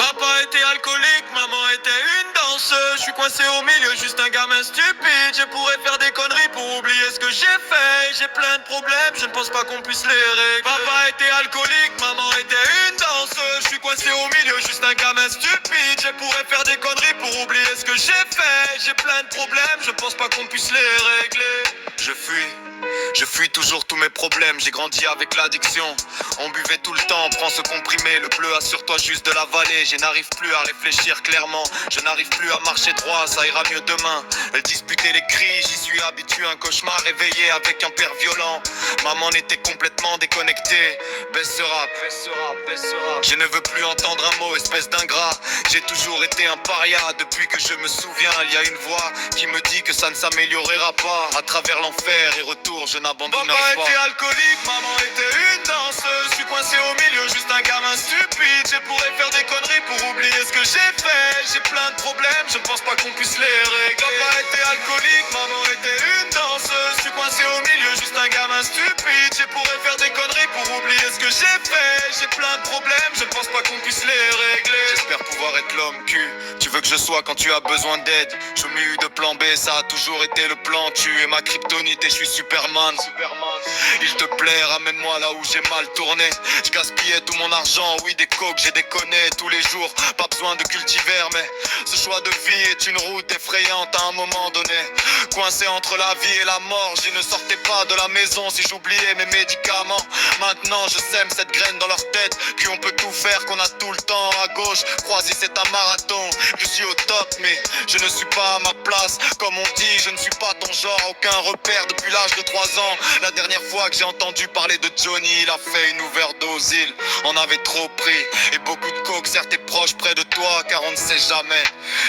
Papa était alcoolique, maman était une danseuse. Je suis coincé au milieu, juste un gamin stupide. Je pourrais faire des conneries pour oublier ce que j'ai fait. J'ai plein de problèmes, je ne pense pas qu'on puisse les régler. Papa était alcoolique, maman était une danseuse. Je suis coincé au milieu, juste un gamin stupide. Je pourrais faire des conneries pour oublier ce que j'ai fait. J'ai plein de problèmes, je pense pas qu'on puisse les régler. Je fuis toujours tous mes problèmes, j'ai grandi avec l'addiction. On buvait tout le temps, prends ce comprimé. Le bleu assure-toi juste de l'avaler. Je n'arrive plus à réfléchir clairement. Je n'arrive plus à marcher droit, ça ira mieux demain. Elle disputait les cris, j'y suis habitué. Un cauchemar réveillé avec un père violent. Maman était complètement déconnectée. Baisse ce rap, baisse ce rap, baisse ce rap. Je ne veux plus entendre un mot, espèce d'ingrat. J'ai toujours été un paria depuis que je me souviens. Il y a une voix qui me dit que ça ne s'améliorera pas. À travers l'enfer et retour, je n'abandonnerai pas. Papa était alcoolique, maman était une danseuse. Je suis coincé au milieu, juste un gamin stupide. Je pourrais faire des conneries pour oublier ce que j'ai fait. J'ai plein de problèmes, je ne pense pas qu'on puisse les régler. Papa était alcoolique, maman était une danseuse. Je suis coincé au milieu, juste un gamin stupide. Je pourrais faire des conneries pour oublier ce que j'ai fait. J'ai plein de problèmes, je ne pense pas qu'on puisse les régler. J'espère pouvoir être l'homme cul. Tu veux que je sois quand tu as besoin d'aide. Je m'ai eu de plan B, ça a toujours été le plan. Tu es ma kryptonite et je suis Superman. Il te plaît, ramène-moi là où j'ai mal tourné. Je gaspillais tout mon argent, oui des coques, j'ai déconné tous les jours. Pas besoin de cultivar, mais ce choix de vie est une route effrayante à un moment donné. Coincé entre la vie et la mort, je ne sortais pas de la maison si j'oubliais mes médicaments. Maintenant je sème cette graine dans leur tête, qu'on peut tout faire, qu'on a tout le temps à gauche. Croiser c'est un marathon, je suis au top mais je ne suis pas à ma place. Comme on dit, je ne suis pas ton genre, aucun repère depuis l'âge de 3 ans. La dernière fois que j'ai entendu parler de Johnny, il a fait une overdose, il en avait trop pris. Et beaucoup de coke, certes tes proches près de toi, car on ne sait jamais.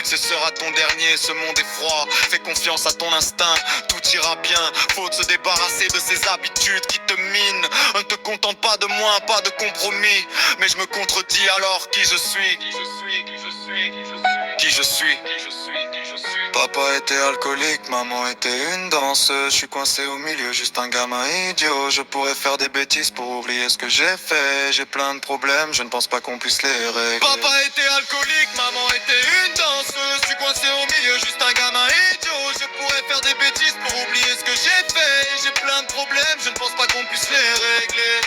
Ce sera ton dernier, ce monde est froid. Fais confiance à ton instinct, tout ira bien. Faut se débarrasser de ces habitudes qui te minent. On ne te contente pas de moi, pas de compromis. Mais je me contredis alors qui je suis. Qui je suis. Papa était alcoolique, maman était une danseuse. Je suis coincé au milieu, juste un gamin idiot. Je pourrais faire des bêtises pour oublier ce que j'ai fait. J'ai plein de problèmes, je ne pense pas qu'on puisse les régler. Papa était alcoolique, maman était une danseuse. Je suis coincé au milieu, juste un gamin idiot. Je pourrais faire des bêtises pour oublier ce que j'ai fait. J'ai plein de problèmes, je ne pense pas qu'on puisse les régler.